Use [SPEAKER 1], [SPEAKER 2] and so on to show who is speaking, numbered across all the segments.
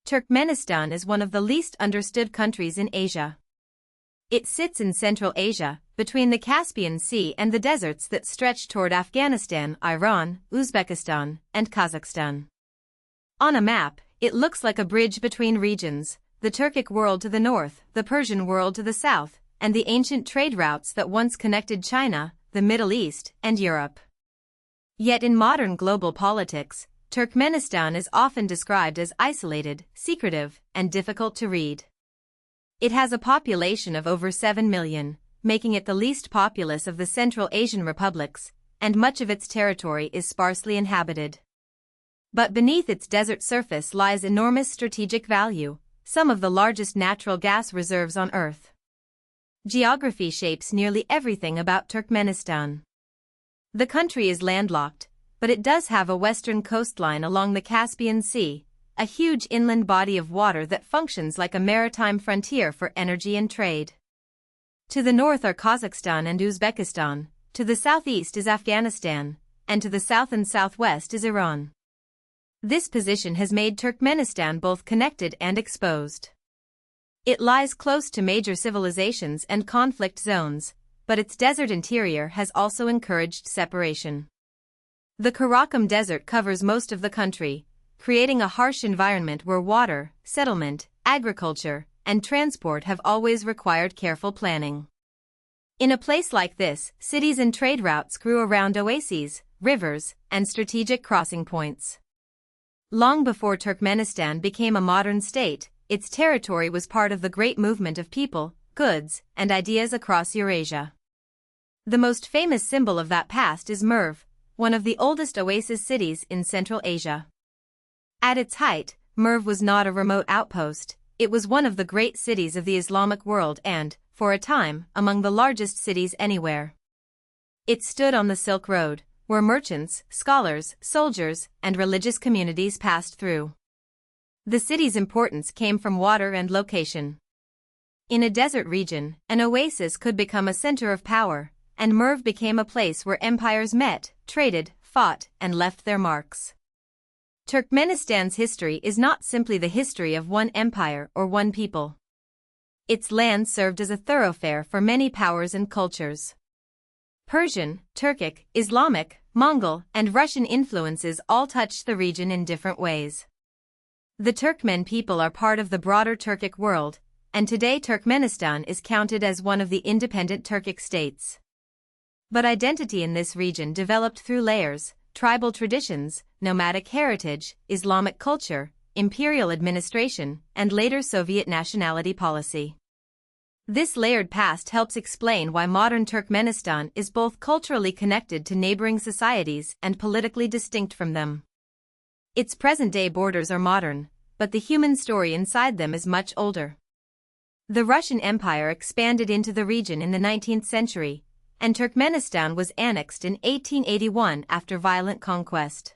[SPEAKER 1] Turkmenistan is one of the least understood countries in Asia. It sits in Central Asia, between the Caspian Sea and the deserts that stretch toward Afghanistan, Iran, Uzbekistan, and Kazakhstan. On a map, it looks like a bridge between regions, the Turkic world to the north, the Persian world to the south, and the ancient trade routes that once connected China, the Middle East, and Europe. Yet in modern global politics, Turkmenistan is often described as isolated, secretive, and difficult to read. It has a population of over 7 million, making it the least populous of the Central Asian republics, and much of its territory is sparsely inhabited. But beneath its desert surface lies enormous strategic value, some of the largest natural gas reserves on Earth. Geography shapes nearly everything about Turkmenistan. The country is landlocked, but it does have a western coastline along the Caspian Sea, a huge inland body of water that functions like a maritime frontier for energy and trade. To the north are Kazakhstan and Uzbekistan, to the southeast is Afghanistan, and to the south and southwest is Iran. This position has made Turkmenistan both connected and exposed. It lies close to major civilizations and conflict zones, but its desert interior has also encouraged separation. The Karakum Desert covers most of the country, creating a harsh environment where water, settlement, agriculture, and transport have always required careful planning. In a place like this, cities and trade routes grew around oases, rivers, and strategic crossing points. Long before Turkmenistan became a modern state, its territory was part of the great movement of people, goods, and ideas across Eurasia. The most famous symbol of that past is Merv, one of the oldest oasis cities in Central Asia. At its height, Merv was not a remote outpost, it was one of the great cities of the Islamic world and, for a time, among the largest cities anywhere. It stood on the Silk Road, where merchants, scholars, soldiers, and religious communities passed through. The city's importance came from water and location. In a desert region, an oasis could become a center of power, and Merv became a place where empires met, traded, fought, and left their marks. Turkmenistan's history is not simply the history of one empire or one people. Its land served as a thoroughfare for many powers and cultures. Persian, Turkic, Islamic, Mongol, and Russian influences all touched the region in different ways. The Turkmen people are part of the broader Turkic world, and today Turkmenistan is counted as one of the independent Turkic states. But identity in this region developed through layers: tribal traditions, nomadic heritage, Islamic culture, imperial administration, and later Soviet nationality policy. This layered past helps explain why modern Turkmenistan is both culturally connected to neighboring societies and politically distinct from them. Its present-day borders are modern, but the human story inside them is much older. The Russian Empire expanded into the region in the 19th century, and Turkmenistan was annexed in 1881 after violent conquest.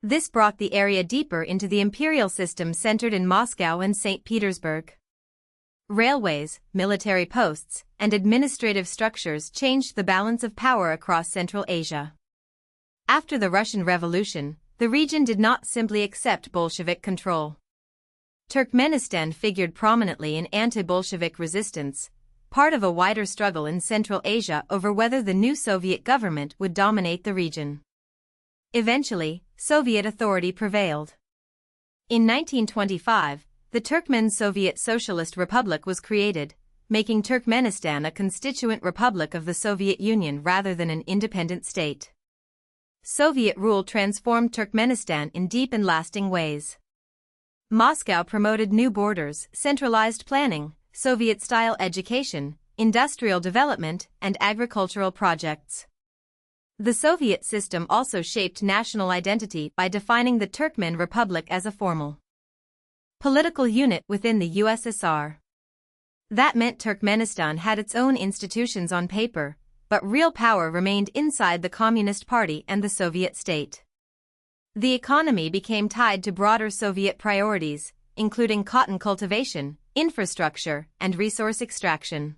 [SPEAKER 1] This brought the area deeper into the imperial system centered in Moscow and St. Petersburg. Railways, military posts, and administrative structures changed the balance of power across Central Asia. After the Russian Revolution, the region did not simply accept Bolshevik control. Turkmenistan figured prominently in anti-Bolshevik resistance, part of a wider struggle in Central Asia over whether the new Soviet government would dominate the region. Eventually, Soviet authority prevailed. In 1925, the Turkmen Soviet Socialist Republic was created, making Turkmenistan a constituent republic of the Soviet Union rather than an independent state. Soviet rule transformed Turkmenistan in deep and lasting ways. Moscow promoted new borders, centralized planning, Soviet-style education, industrial development, and agricultural projects. The Soviet system also shaped national identity by defining the Turkmen Republic as a formal political unit within the USSR. That meant Turkmenistan had its own institutions on paper, but real power remained inside the Communist Party and the Soviet state. The economy became tied to broader Soviet priorities, including cotton cultivation, infrastructure, and resource extraction.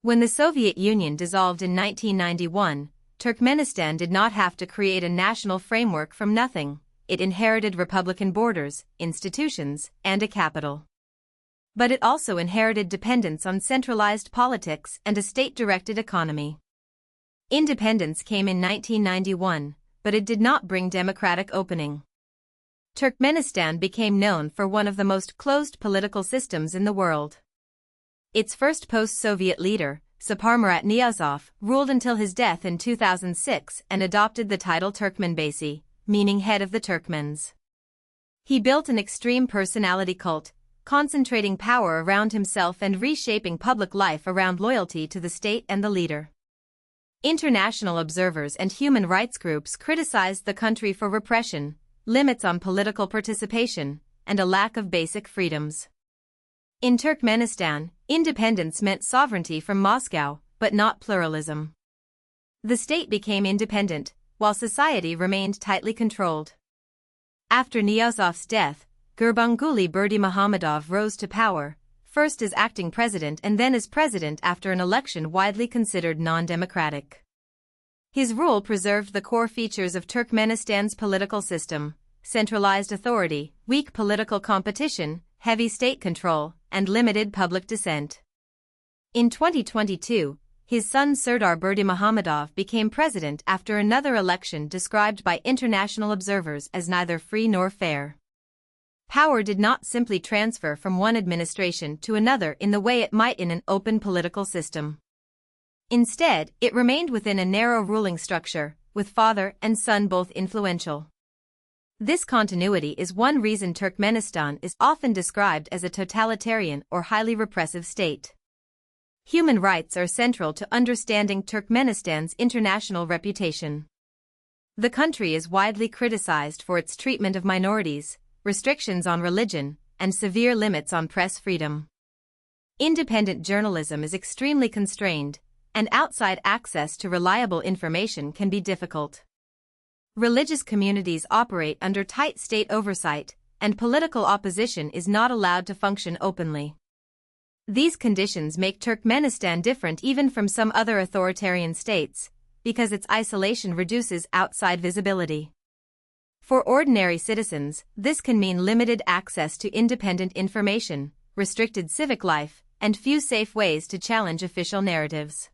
[SPEAKER 1] When the Soviet Union dissolved in 1991, Turkmenistan did not have to create a national framework from nothing. it inherited republican borders, institutions, and a capital. But it also inherited dependence on centralized politics and a state-directed economy. Independence came in 1991, but it did not bring democratic opening. Turkmenistan became known for one of the most closed political systems in the world. Its first post-Soviet leader, Saparmurat Niyazov, ruled until his death in 2006 and adopted the title Turkmenbasi, meaning head of the Turkmens. He built an extreme personality cult, concentrating power around himself and reshaping public life around loyalty to the state and the leader. International observers and human rights groups criticized the country for repression, limits on political participation, and a lack of basic freedoms. In Turkmenistan, independence meant sovereignty from Moscow, but not pluralism. The state became independent, while society remained tightly controlled. After Niyazov's death, Gurbanguly Berdimuhamedov rose to power, first as acting president and then as president after an election widely considered non-democratic. His rule preserved the core features of Turkmenistan's political system: centralized authority, weak political competition, heavy state control, and limited public dissent. In 2022, his son Serdar Berdimuhamedov became president after another election described by international observers as neither free nor fair. Power did not simply transfer from one administration to another in the way it might in an open political system. Instead, it remained within a narrow ruling structure, with father and son both influential. This continuity is one reason Turkmenistan is often described as a totalitarian or highly repressive state. Human rights are central to understanding Turkmenistan's international reputation. The country is widely criticized for its treatment of minorities, restrictions on religion, and severe limits on press freedom. Independent journalism is extremely constrained, and outside access to reliable information can be difficult. Religious communities operate under tight state oversight, and political opposition is not allowed to function openly. These conditions make Turkmenistan different even from some other authoritarian states, because its isolation reduces outside visibility. For ordinary citizens, this can mean limited access to independent information, restricted civic life, and few safe ways to challenge official narratives.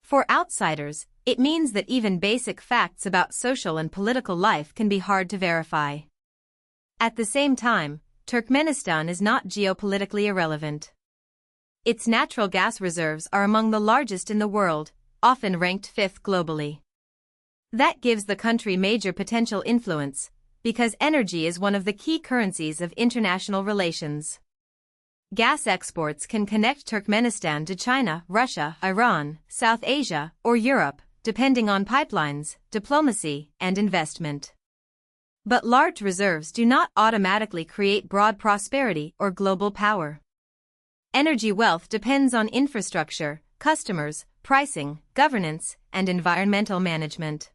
[SPEAKER 1] For outsiders, it means that even basic facts about social and political life can be hard to verify. At the same time, Turkmenistan is not geopolitically irrelevant. Its natural gas reserves are among the largest in the world, often ranked fifth globally. That gives the country major potential influence, because energy is one of the key currencies of international relations. Gas exports can connect Turkmenistan to China, Russia, Iran, South Asia, or Europe, depending on pipelines, diplomacy, and investment. But large reserves do not automatically create broad prosperity or global power. Energy wealth depends on infrastructure, customers, pricing, governance, and environmental management.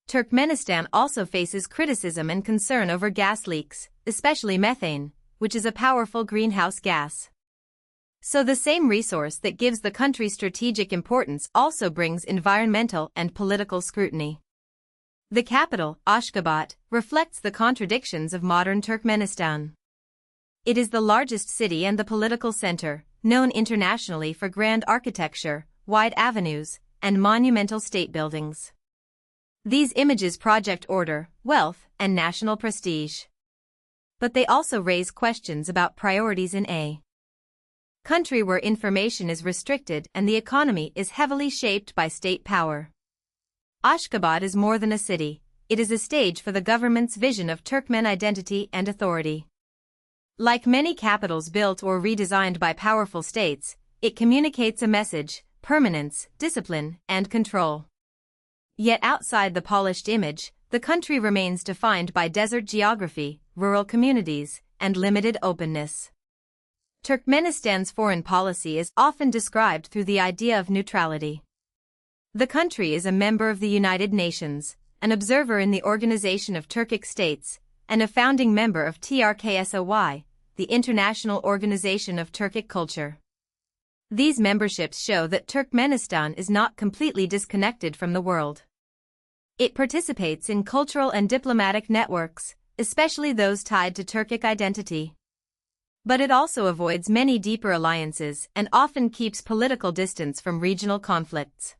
[SPEAKER 1] Turkmenistan also faces criticism and concern over gas leaks, especially methane, which is a powerful greenhouse gas. So the same resource that gives the country strategic importance also brings environmental and political scrutiny. The capital, Ashgabat, reflects the contradictions of modern Turkmenistan. It is the largest city and the political center, known internationally for grand architecture, wide avenues, and monumental state buildings. These images project order, wealth, and national prestige. But they also raise questions about priorities in a country where information is restricted and the economy is heavily shaped by state power. Ashgabat is more than a city, it is a stage for the government's vision of Turkmen identity and authority. Like many capitals built or redesigned by powerful states, it communicates a message: permanence, discipline, and control. Yet outside the polished image, the country remains defined by desert geography, rural communities, and limited openness. Turkmenistan's foreign policy is often described through the idea of neutrality. The country is a member of the United Nations, an observer in the Organization of Turkic States, and a founding member of TRKSOY, the International Organization of Turkic Culture. These memberships show that Turkmenistan is not completely disconnected from the world. It participates in cultural and diplomatic networks, especially those tied to Turkic identity. But it also avoids many deeper alliances and often keeps political distance from regional conflicts.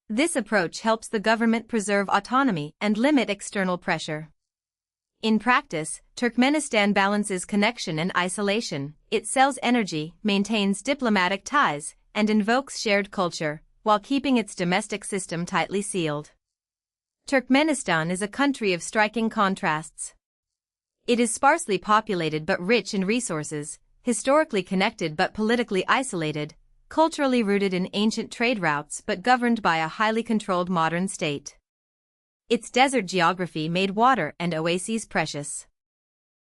[SPEAKER 1] This approach helps the government preserve autonomy and limit external pressure. In practice, Turkmenistan balances connection and isolation. It sells energy, maintains diplomatic ties, and invokes shared culture, while keeping its domestic system tightly sealed. Turkmenistan is a country of striking contrasts. It is sparsely populated but rich in resources, historically connected but politically isolated, culturally rooted in ancient trade routes but governed by a highly controlled modern state. Its desert geography made water and oases precious.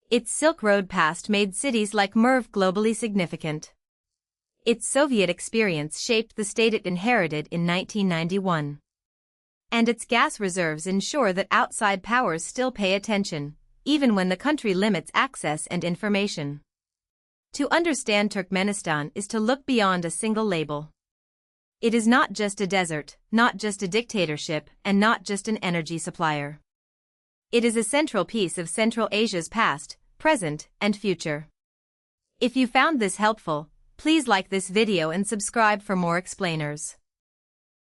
[SPEAKER 1] Its Silk Road past made cities like Merv globally significant. Its Soviet experience shaped the state it inherited in 1991. And its gas reserves ensure that outside powers still pay attention, even when the country limits access and information. To understand Turkmenistan is to look beyond a single label. It is not just a desert, not just a dictatorship, and not just an energy supplier. It is a central piece of Central Asia's past, present, and future. If you found this helpful, please like this video and subscribe for more explainers.